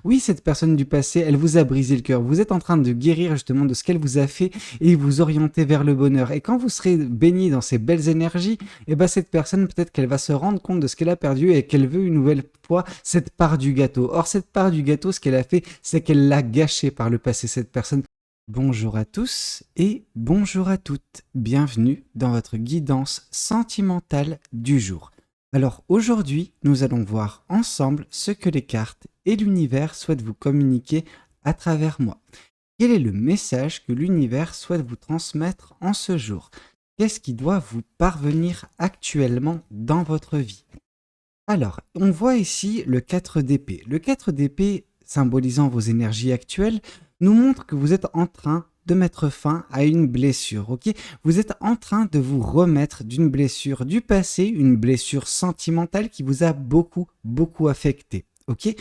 Oui, cette personne du passé, elle vous a brisé le cœur. Vous êtes en train de guérir justement de ce qu'elle vous a fait et vous orienter vers le bonheur. Et quand vous serez baigné dans ces belles énergies, et ben cette personne, peut-être qu'elle va se rendre compte de ce qu'elle a perdu et qu'elle veut une nouvelle fois cette part du gâteau. Or, cette part du gâteau, ce qu'elle a fait, c'est qu'elle l'a gâché par le passé, cette personne. Bonjour à tous et bonjour à toutes. Bienvenue dans votre guidance sentimentale du jour. Alors aujourd'hui, nous allons voir ensemble ce que les cartes et l'univers souhaitent vous communiquer à travers moi. Quel est le message que l'univers souhaite vous transmettre en ce jour? Qu'est-ce qui doit vous parvenir actuellement dans votre vie? Alors, on voit ici le 4 d'épée. Le 4 d'épée, symbolisant vos énergies actuelles, nous montre que vous êtes en train de mettre fin à une blessure, ok? Vous êtes en train de vous remettre d'une blessure du passé, une blessure sentimentale qui vous a beaucoup affecté. Ok,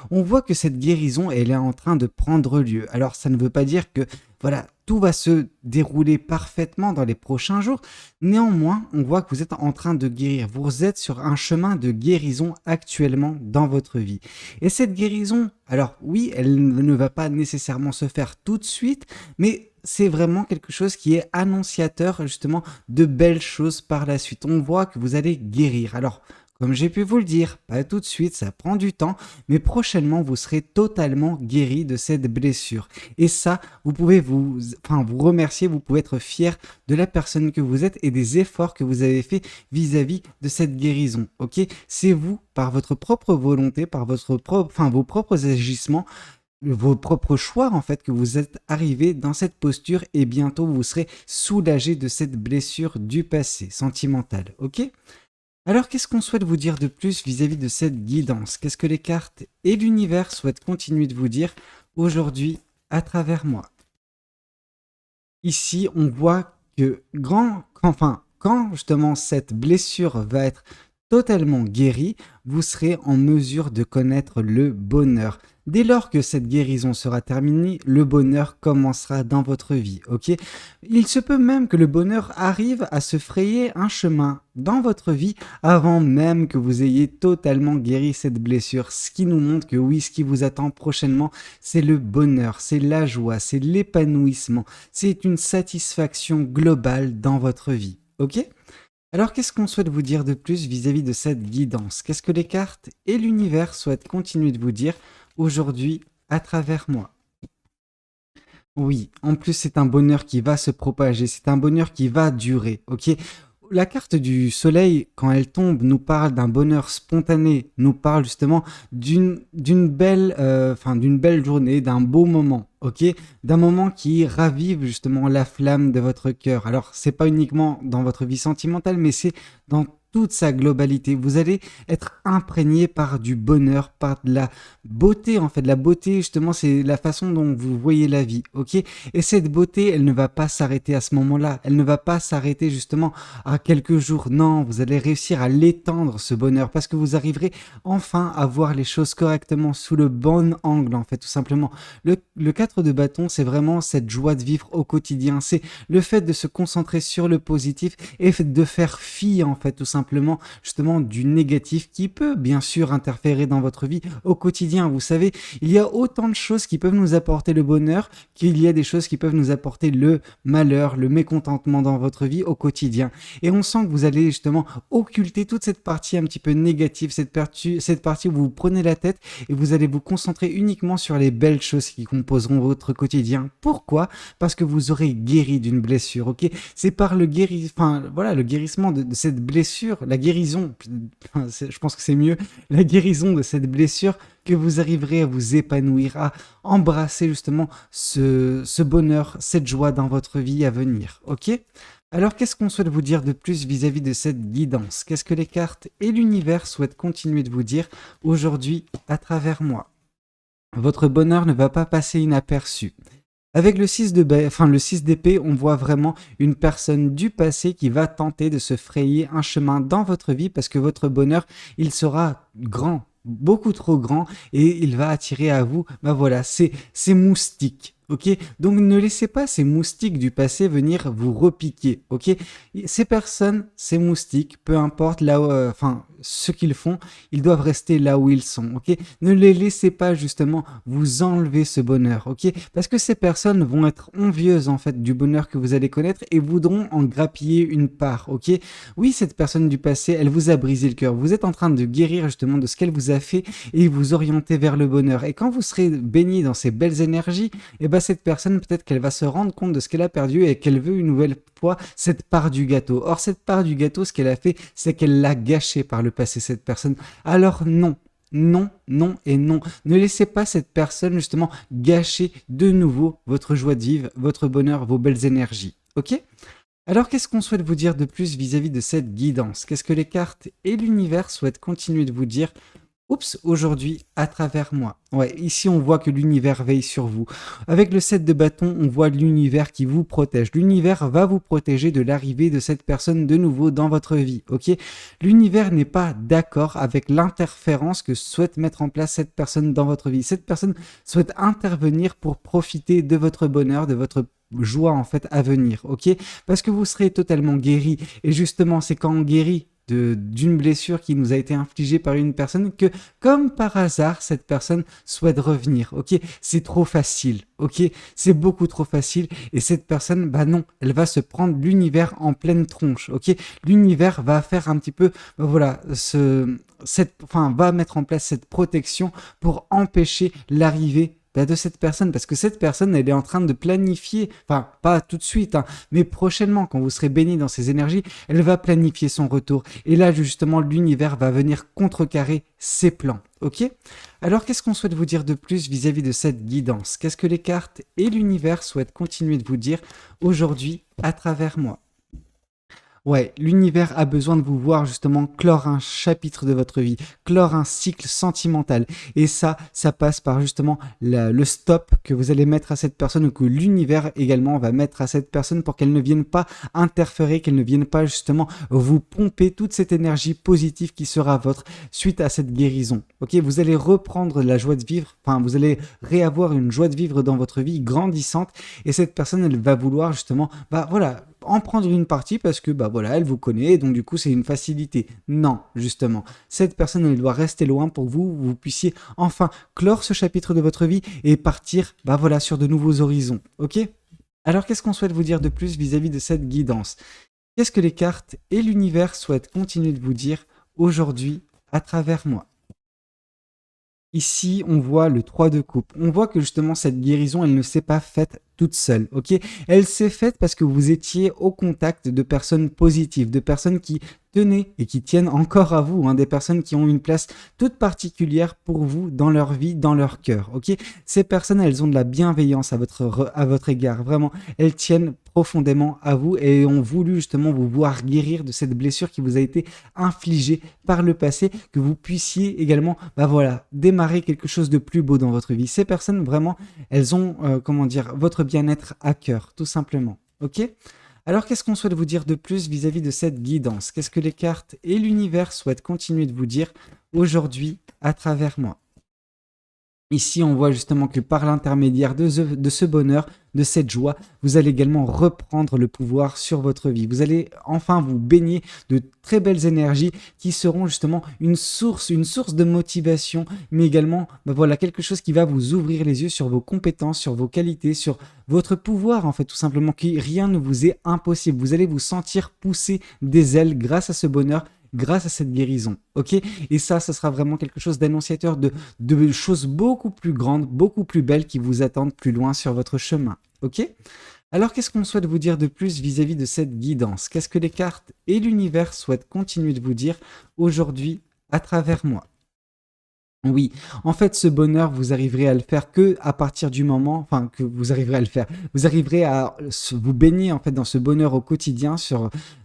on voit que cette guérison, elle est en train de prendre lieu. Alors, ça ne veut pas dire que, voilà, tout va se dérouler parfaitement dans les prochains jours. Néanmoins, on voit que vous êtes en train de guérir. Vous êtes sur un chemin de guérison actuellement dans votre vie. Et cette guérison, alors oui, elle ne va pas nécessairement se faire tout de suite, mais c'est vraiment quelque chose qui est annonciateur justement de belles choses par la suite. On voit que vous allez guérir. Alors, comme j'ai pu vous le dire, pas tout de suite, ça prend du temps, mais prochainement vous serez totalement guéri de cette blessure. Et ça, vous pouvez vous remercier, vous pouvez être fier de la personne que vous êtes et des efforts que vous avez fait vis-à-vis de cette guérison. Ok, c'est vous, par votre propre volonté, par vos propres agissements, vos propres choix en fait que vous êtes arrivé dans cette posture et bientôt vous serez soulagé de cette blessure du passé sentimentale. Ok. Alors, qu'est-ce qu'on souhaite vous dire de plus vis-à-vis de cette guidance? Qu'est-ce que les cartes et l'univers souhaitent continuer de vous dire aujourd'hui à travers moi? Ici, on voit que quand justement cette blessure va être totalement guérie, vous serez en mesure de connaître le bonheur. Dès lors que cette guérison sera terminée, le bonheur commencera dans votre vie, ok? Il se peut même que le bonheur arrive à se frayer un chemin dans votre vie avant même que vous ayez totalement guéri cette blessure, ce qui nous montre que oui, ce qui vous attend prochainement, c'est le bonheur, c'est la joie, c'est l'épanouissement, c'est une satisfaction globale dans votre vie, ok? Alors, qu'est-ce qu'on souhaite vous dire de plus vis-à-vis de cette guidance? Qu'est-ce que les cartes et l'univers souhaitent continuer de vous dire aujourd'hui à travers moi? Oui, en plus, c'est un bonheur qui va se propager, c'est un bonheur qui va durer, ok? La carte du soleil, quand elle tombe, nous parle d'un bonheur spontané, nous parle justement d'une belle journée, d'un beau moment, ok, d'un moment qui ravive justement la flamme de votre cœur. Alors, c'est pas uniquement dans votre vie sentimentale, mais c'est dans toute sa globalité. Vous allez être imprégné par du bonheur, par de la beauté en fait. La beauté, justement, c'est la façon dont vous voyez la vie, ok? Et cette beauté, elle ne va pas s'arrêter à ce moment-là. Elle ne va pas s'arrêter justement à quelques jours. Non, vous allez réussir à l'étendre, ce bonheur, parce que vous arriverez enfin à voir les choses correctement, sous le bon angle, en fait, tout simplement. Le 4 de bâton, c'est vraiment cette joie de vivre au quotidien. C'est le fait de se concentrer sur le positif et de faire fi, en fait, tout simplement, justement, du négatif qui peut, bien sûr, interférer dans votre vie au quotidien. Vous savez, il y a autant de choses qui peuvent nous apporter le bonheur qu'il y a des choses qui peuvent nous apporter le malheur, le mécontentement dans votre vie au quotidien. Et on sent que vous allez justement occulter toute cette partie un petit peu négative, cette partie où vous vous prenez la tête et vous allez vous concentrer uniquement sur les belles choses qui composeront votre quotidien. Pourquoi? Parce que vous aurez guéri d'une blessure, ok? C'est par le le guérissement de cette blessure, la guérison, je pense que c'est mieux, la guérison de cette blessure que vous arriverez à vous épanouir, à embrasser justement ce bonheur, cette joie dans votre vie à venir, ok? Alors, qu'est-ce qu'on souhaite vous dire de plus vis-à-vis de cette guidance? Qu'est-ce que les cartes et l'univers souhaitent continuer de vous dire aujourd'hui à travers moi? Votre bonheur ne va pas passer inaperçu. Avec le 6 le 6 d'épée, on voit vraiment une personne du passé qui va tenter de se frayer un chemin dans votre vie parce que votre bonheur, il sera grand, beaucoup trop grand et il va attirer à vous, ces moustiques. Ok, donc ne laissez pas ces moustiques du passé venir vous repiquer. Ok, ces personnes, ces moustiques, peu importe là, enfin ce qu'ils font, ils doivent rester là où ils sont. Ok, ne les laissez pas justement vous enlever ce bonheur. Ok, parce que ces personnes vont être envieuses en fait du bonheur que vous allez connaître et voudront en grappiller une part. Ok, oui, cette personne du passé, elle vous a brisé le cœur. Vous êtes en train de guérir justement de ce qu'elle vous a fait et vous orienter vers le bonheur. Et quand vous serez baigné dans ces belles énergies, et ben cette personne, peut-être qu'elle va se rendre compte de ce qu'elle a perdu et qu'elle veut une nouvelle fois cette part du gâteau. Or, cette part du gâteau, ce qu'elle a fait, c'est qu'elle l'a gâché par le passé, cette personne. Alors non. Non, non et non. Ne laissez pas cette personne justement gâcher de nouveau votre joie de vivre, votre bonheur, vos belles énergies. Ok? Alors qu'est-ce qu'on souhaite vous dire de plus vis-à-vis de cette guidance? Qu'est-ce que les cartes et l'univers souhaitent continuer de vous dire? Oups, aujourd'hui, à travers moi. Ouais, ici on voit que l'univers veille sur vous. Avec le 7 de bâton, on voit l'univers qui vous protège. L'univers va vous protéger de l'arrivée de cette personne de nouveau dans votre vie, ok? L'univers n'est pas d'accord avec l'interférence que souhaite mettre en place cette personne dans votre vie. Cette personne souhaite intervenir pour profiter de votre bonheur, de votre joie en fait à venir, ok? Parce que vous serez totalement guéri. Et justement, c'est quand on guérit d'une blessure qui nous a été infligée par une personne que, comme par hasard, cette personne souhaite revenir. Ok, c'est trop facile. Ok, c'est beaucoup trop facile. Et cette personne, bah non, elle va se prendre l'univers en pleine tronche. Ok, l'univers va faire un petit peu, bah voilà, va mettre en place cette protection pour empêcher l'arrivée de cette personne, parce que cette personne, elle est en train de planifier, enfin pas tout de suite, hein, mais prochainement, quand vous serez béni dans ces énergies, elle va planifier son retour. Et là, justement, l'univers va venir contrecarrer ses plans. Ok? Alors, qu'est-ce qu'on souhaite vous dire de plus vis-à-vis de cette guidance? Qu'est-ce que les cartes et l'univers souhaitent continuer de vous dire aujourd'hui à travers moi? Ouais, l'univers a besoin de vous voir justement clore un chapitre de votre vie, clore un cycle sentimental. Et ça passe par justement le stop que vous allez mettre à cette personne ou que l'univers également va mettre à cette personne pour qu'elle ne vienne pas interférer, qu'elle ne vienne pas justement vous pomper toute cette énergie positive qui sera votre suite à cette guérison. Ok, vous allez reprendre la joie de vivre, enfin vous allez réavoir une joie de vivre dans votre vie grandissante et cette personne elle va vouloir justement, bah voilà, en prendre une partie parce que bah voilà, elle vous connaît, donc du coup c'est une facilité. Non, justement, cette personne elle doit rester loin pour que vous puissiez enfin clore ce chapitre de votre vie et partir bah voilà sur de nouveaux horizons. Ok? Alors qu'est-ce qu'on souhaite vous dire de plus vis-à-vis de cette guidance? Qu'est-ce que les cartes et l'univers souhaitent continuer de vous dire aujourd'hui à travers moi? Ici, on voit le 3 de coupe. On voit que justement cette guérison, elle ne s'est pas faite toute seule, ok? Elle s'est faite parce que vous étiez au contact de personnes positives, de personnes qui tenaient et qui tiennent encore à vous, hein, des personnes qui ont une place toute particulière pour vous dans leur vie, dans leur cœur, ok? Ces personnes, elles ont de la bienveillance à votre égard, vraiment. Elles tiennent profondément à vous et ont voulu justement vous voir guérir de cette blessure qui vous a été infligée par le passé, que vous puissiez également, bah voilà, démarrer quelque chose de plus beau dans votre vie. Ces personnes, vraiment, elles ont, comment dire, votre bien-être à cœur, tout simplement. Ok? Alors, qu'est-ce qu'on souhaite vous dire de plus vis-à-vis de cette guidance? Qu'est-ce que les cartes et l'univers souhaitent continuer de vous dire aujourd'hui à travers moi? Ici, on voit justement que par l'intermédiaire de ce bonheur, de cette joie, vous allez également reprendre le pouvoir sur votre vie. Vous allez enfin vous baigner de très belles énergies qui seront justement une source de motivation, mais également ben voilà, quelque chose qui va vous ouvrir les yeux sur vos compétences, sur vos qualités, sur votre pouvoir en fait, tout simplement, que rien ne vous est impossible. Vous allez vous sentir pousser des ailes grâce à ce bonheur, grâce à cette guérison, ok? Et ça, ce sera vraiment quelque chose d'annonciateur de choses beaucoup plus grandes, beaucoup plus belles qui vous attendent plus loin sur votre chemin, ok? Alors, qu'est-ce qu'on souhaite vous dire de plus vis-à-vis de cette guidance? Qu'est-ce que les cartes et l'univers souhaitent continuer de vous dire aujourd'hui à travers moi? Oui, en fait, ce bonheur, vous arriverez à le faire que à partir du moment, enfin que vous arriverez à le faire. Vous arriverez à vous baigner en fait dans ce bonheur au quotidien,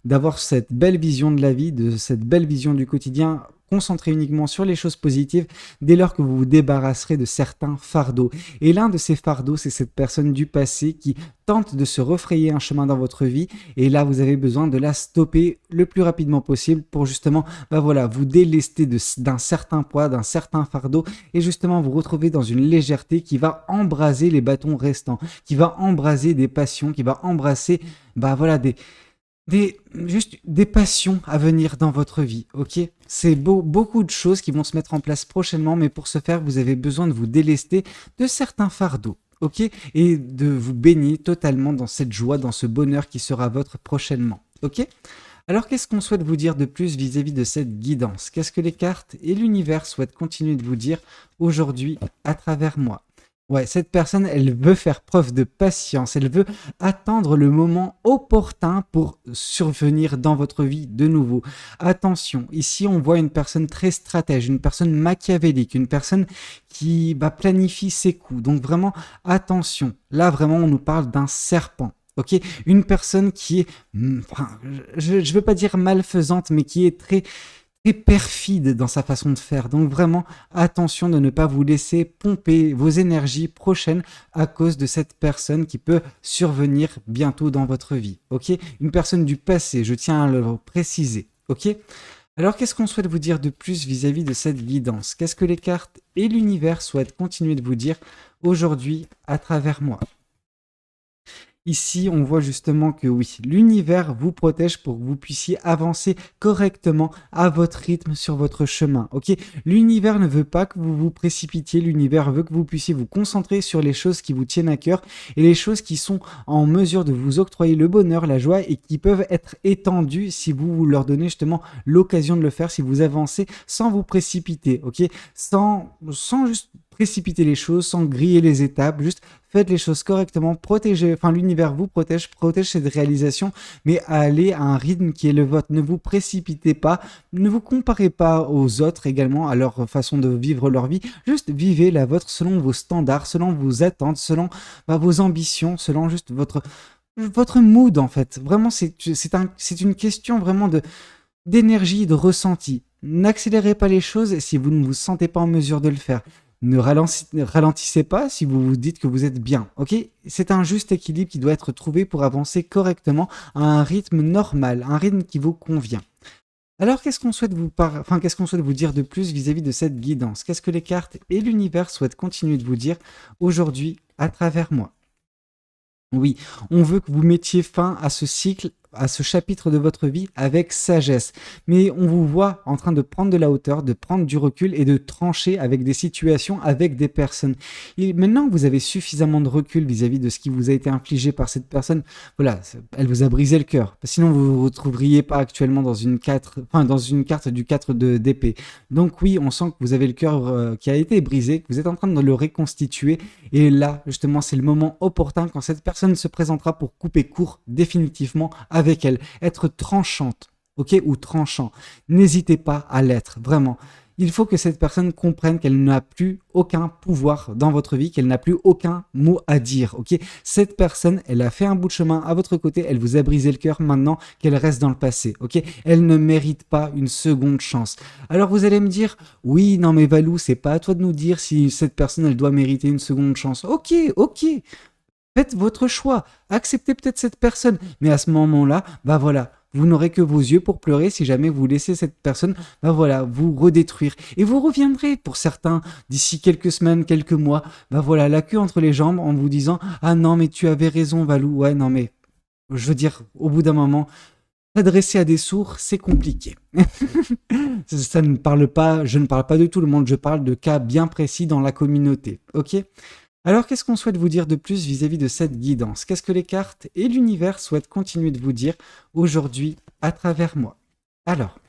d'avoir cette belle vision de la vie, de cette belle vision du quotidien concentrer uniquement sur les choses positives dès lors que vous vous débarrasserez de certains fardeaux. Et l'un de ces fardeaux, c'est cette personne du passé qui tente de se refrayer un chemin dans votre vie. Et là, vous avez besoin de la stopper le plus rapidement possible pour justement, vous délester d'un certain poids, d'un certain fardeau et justement vous retrouver dans une légèreté qui va embraser les bâtons restants, qui va embraser des passions, qui va embrasser, juste des passions à venir dans votre vie, ok? C'est beaucoup de choses qui vont se mettre en place prochainement, mais pour ce faire, vous avez besoin de vous délester de certains fardeaux, ok? Et de vous baigner totalement dans cette joie, dans ce bonheur qui sera votre prochainement, ok? Alors, qu'est-ce qu'on souhaite vous dire de plus vis-à-vis de cette guidance? Qu'est-ce que les cartes et l'univers souhaitent continuer de vous dire aujourd'hui à travers moi? Ouais, cette personne, elle veut faire preuve de patience, elle veut attendre le moment opportun pour survenir dans votre vie de nouveau. Attention, ici on voit une personne très stratège, une personne machiavélique, une personne qui planifie ses coups. Donc vraiment, attention, là vraiment on nous parle d'un serpent. Ok, une personne qui est, je veux pas dire malfaisante, mais qui est très perfide dans sa façon de faire. Donc vraiment, attention de ne pas vous laisser pomper vos énergies prochaines à cause de cette personne qui peut survenir bientôt dans votre vie. Ok, une personne du passé, je tiens à le préciser. Ok. Alors, qu'est-ce qu'on souhaite vous dire de plus vis-à-vis de cette guidance? Qu'est-ce que les cartes et l'univers souhaitent continuer de vous dire aujourd'hui à travers moi? Ici, on voit justement que oui, l'univers vous protège pour que vous puissiez avancer correctement à votre rythme sur votre chemin. Ok, l'univers ne veut pas que vous vous précipitiez, l'univers veut que vous puissiez vous concentrer sur les choses qui vous tiennent à cœur et les choses qui sont en mesure de vous octroyer le bonheur, la joie et qui peuvent être étendues si vous leur donnez justement l'occasion de le faire, si vous avancez sans vous précipiter, ok, sans juste précipiter les choses, sans griller les étapes, juste faites les choses correctement, protégez, l'univers vous protège cette réalisation, mais allez à un rythme qui est le vôtre. Ne vous précipitez pas, ne vous comparez pas aux autres également, à leur façon de vivre leur vie, juste vivez la vôtre selon vos standards, selon vos attentes, selon vos ambitions, selon juste votre mood en fait. Vraiment, c'est une question vraiment d'énergie, de ressenti. N'accélérez pas les choses si vous ne vous sentez pas en mesure de le faire. Ne ralentissez pas si vous vous dites que vous êtes bien, ok? C'est un juste équilibre qui doit être trouvé pour avancer correctement à un rythme normal, un rythme qui vous convient. Alors, qu'est-ce qu'on souhaite vous dire de plus vis-à-vis de cette guidance? Qu'est-ce que les cartes et l'univers souhaitent continuer de vous dire aujourd'hui à travers moi? Oui, on veut que vous mettiez fin à ce cycle, à ce chapitre de votre vie avec sagesse. Mais on vous voit en train de prendre de la hauteur, de prendre du recul et de trancher avec des situations, avec des personnes. Et maintenant que vous avez suffisamment de recul vis-à-vis de ce qui vous a été infligé par cette personne, voilà, elle vous a brisé le cœur. Sinon, vous ne vous retrouveriez pas actuellement dans une carte du 4 d'épée. Donc oui, on sent que vous avez le cœur qui a été brisé, que vous êtes en train de le reconstituer. Et là, justement, c'est le moment opportun quand cette personne se présentera pour couper court définitivement avec elle, être tranchante, ok, ou tranchant. N'hésitez pas à l'être, vraiment. Il faut que cette personne comprenne qu'elle n'a plus aucun pouvoir dans votre vie, qu'elle n'a plus aucun mot à dire, ok. Cette personne, elle a fait un bout de chemin à votre côté, elle vous a brisé le cœur maintenant qu'elle reste dans le passé, ok. Elle ne mérite pas une seconde chance. Alors vous allez me dire, oui, non mais Valou, c'est pas à toi de nous dire si cette personne, elle doit mériter une seconde chance. Ok. Faites votre choix, acceptez peut-être cette personne, mais à ce moment-là, vous n'aurez que vos yeux pour pleurer si jamais vous laissez cette personne, vous redétruire. Et vous reviendrez pour certains d'ici quelques semaines, quelques mois, la queue entre les jambes en vous disant « Ah non, mais tu avais raison, Valou, ouais, non, mais je veux dire, au bout d'un moment, s'adresser à des sourds, c'est compliqué. » Je ne parle pas de tout le monde, je parle de cas bien précis dans la communauté, ok ? Alors, qu'est-ce qu'on souhaite vous dire de plus vis-à-vis de cette guidance? Qu'est-ce que les cartes et l'univers souhaitent continuer de vous dire aujourd'hui à travers moi? Alors,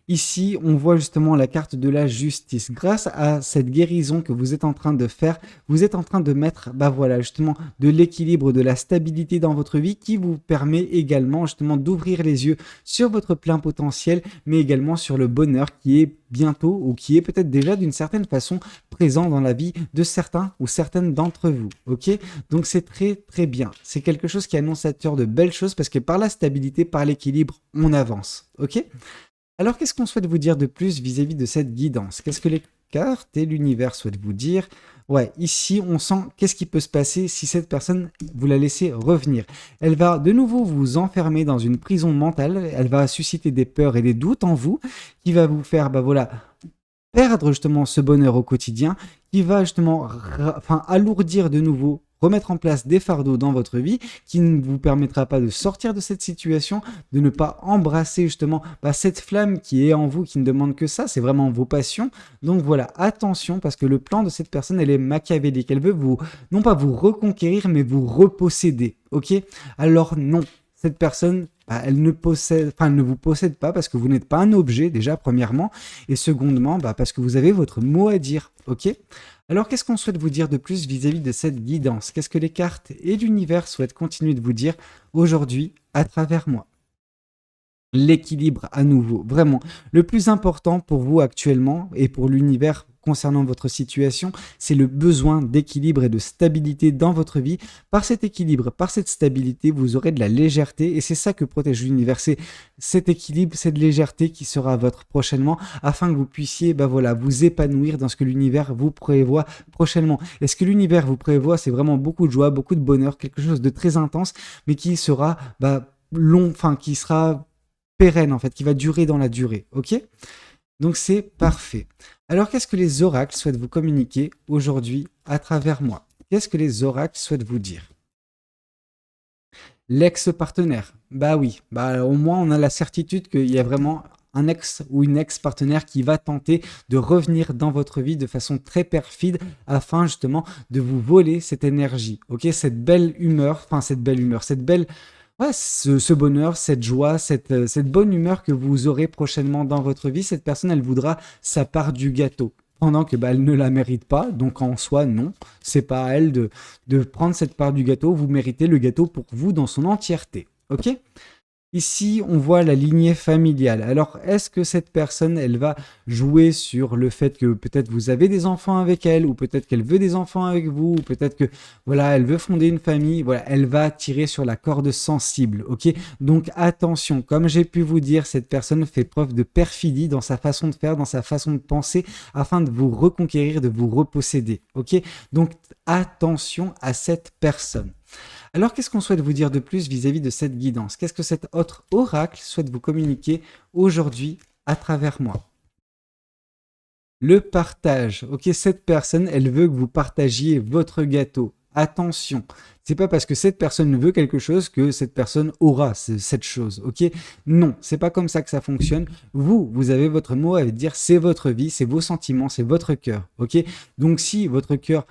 ici, on voit justement la carte de la justice. Grâce à cette guérison que vous êtes en train de faire, vous êtes en train de mettre, justement, de l'équilibre, de la stabilité dans votre vie qui vous permet également, justement, d'ouvrir les yeux sur votre plein potentiel, mais également sur le bonheur qui est bientôt ou qui est peut-être déjà d'une certaine façon présent dans la vie de certains ou certaines d'entre vous. Ok? Donc, c'est très, très bien. C'est quelque chose qui est annonciateur de belles choses parce que par la stabilité, par l'équilibre, on avance. Ok? Alors, qu'est-ce qu'on souhaite vous dire de plus vis-à-vis de cette guidance? Qu'est-ce que les cartes et l'univers souhaitent vous dire? Ouais, ici, on sent qu'est-ce qui peut se passer si cette personne, vous la laissez revenir. Elle va de nouveau vous enfermer dans une prison mentale, elle va susciter des peurs et des doutes en vous, qui va vous faire, bah voilà, perdre justement ce bonheur au quotidien, qui va justement alourdir de nouveau, remettre en place des fardeaux dans votre vie, qui ne vous permettra pas de sortir de cette situation, de ne pas embrasser justement cette flamme qui est en vous, qui ne demande que ça, c'est vraiment vos passions. Donc voilà, attention, parce que le plan de cette personne, elle est machiavélique, elle veut vous, non pas vous reconquérir, mais vous reposséder, ok? Alors non, cette personne, elle ne possède, elle ne vous possède pas parce que vous n'êtes pas un objet déjà premièrement, et secondement, parce que vous avez votre mot à dire, ok? Alors qu'est-ce qu'on souhaite vous dire de plus vis-à-vis de cette guidance? Qu'est-ce que les cartes et l'univers souhaitent continuer de vous dire aujourd'hui à travers moi? L'équilibre à nouveau, vraiment. Le plus important pour vous actuellement et pour l'univers concernant votre situation, c'est le besoin d'équilibre et de stabilité dans votre vie. Par cet équilibre, par cette stabilité, vous aurez de la légèreté et c'est ça que protège l'univers. C'est cet équilibre, cette légèreté qui sera votre prochainement afin que vous puissiez voilà, vous épanouir dans ce que l'univers vous prévoit prochainement. Et ce que l'univers vous prévoit, c'est vraiment beaucoup de joie, beaucoup de bonheur, quelque chose de très intense, mais qui sera long, qui sera pérenne en fait, qui va durer dans la durée, ok? Donc c'est parfait. Alors qu'est-ce que les oracles souhaitent vous communiquer aujourd'hui à travers moi? Qu'est-ce que les oracles souhaitent vous dire? L'ex-partenaire, bah oui, au moins on a la certitude qu'il y a vraiment un ex ou une ex-partenaire qui va tenter de revenir dans votre vie de façon très perfide afin justement de vous voler cette énergie, ok? Cette belle humeur, cette belle ouais, ce bonheur, cette joie, cette bonne humeur que vous aurez prochainement dans votre vie, cette personne, elle voudra sa part du gâteau. Pendant que elle ne la mérite pas, donc en soi, non, c'est pas à elle de prendre cette part du gâteau, vous méritez le gâteau pour vous dans son entièreté. Ok? Ici, on voit la lignée familiale. Alors, est-ce que cette personne, elle va jouer sur le fait que peut-être vous avez des enfants avec elle, ou peut-être qu'elle veut des enfants avec vous, ou peut-être que, voilà, elle veut fonder une famille. Voilà, elle va tirer sur la corde sensible, ok? Donc, attention, comme j'ai pu vous dire, cette personne fait preuve de perfidie dans sa façon de faire, dans sa façon de penser, afin de vous reconquérir, de vous reposséder, ok? Donc, attention à cette personne. Alors, qu'est-ce qu'on souhaite vous dire de plus vis-à-vis de cette guidance? Qu'est-ce que cet autre oracle souhaite vous communiquer aujourd'hui à travers moi? Le partage. Ok, cette personne, elle veut que vous partagiez votre gâteau. Attention, c'est pas parce que cette personne veut quelque chose que cette personne aura cette chose, ok? Non, c'est pas comme ça que ça fonctionne. Vous avez votre mot à dire, c'est votre vie, c'est vos sentiments, c'est votre cœur, ok? Donc si votre cœur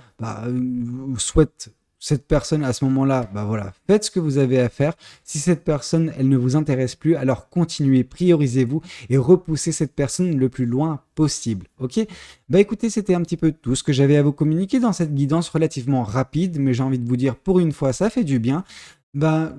souhaite cette personne à ce moment-là, voilà, faites ce que vous avez à faire. Si cette personne, elle ne vous intéresse plus, alors continuez, priorisez-vous et repoussez cette personne le plus loin possible, ok? Écoutez, c'était un petit peu tout ce que j'avais à vous communiquer dans cette guidance relativement rapide, mais j'ai envie de vous dire, pour une fois, ça fait du bien.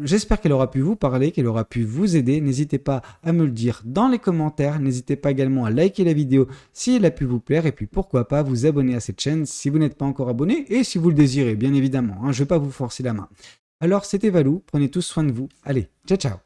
J'espère qu'elle aura pu vous parler, qu'elle aura pu vous aider. N'hésitez pas à me le dire dans les commentaires. N'hésitez pas également à liker la vidéo si elle a pu vous plaire. Et puis pourquoi pas vous abonner à cette chaîne si vous n'êtes pas encore abonné et si vous le désirez, bien évidemment. Je ne vais pas vous forcer la main. Alors c'était Valou, prenez tous soin de vous. Allez, ciao ciao.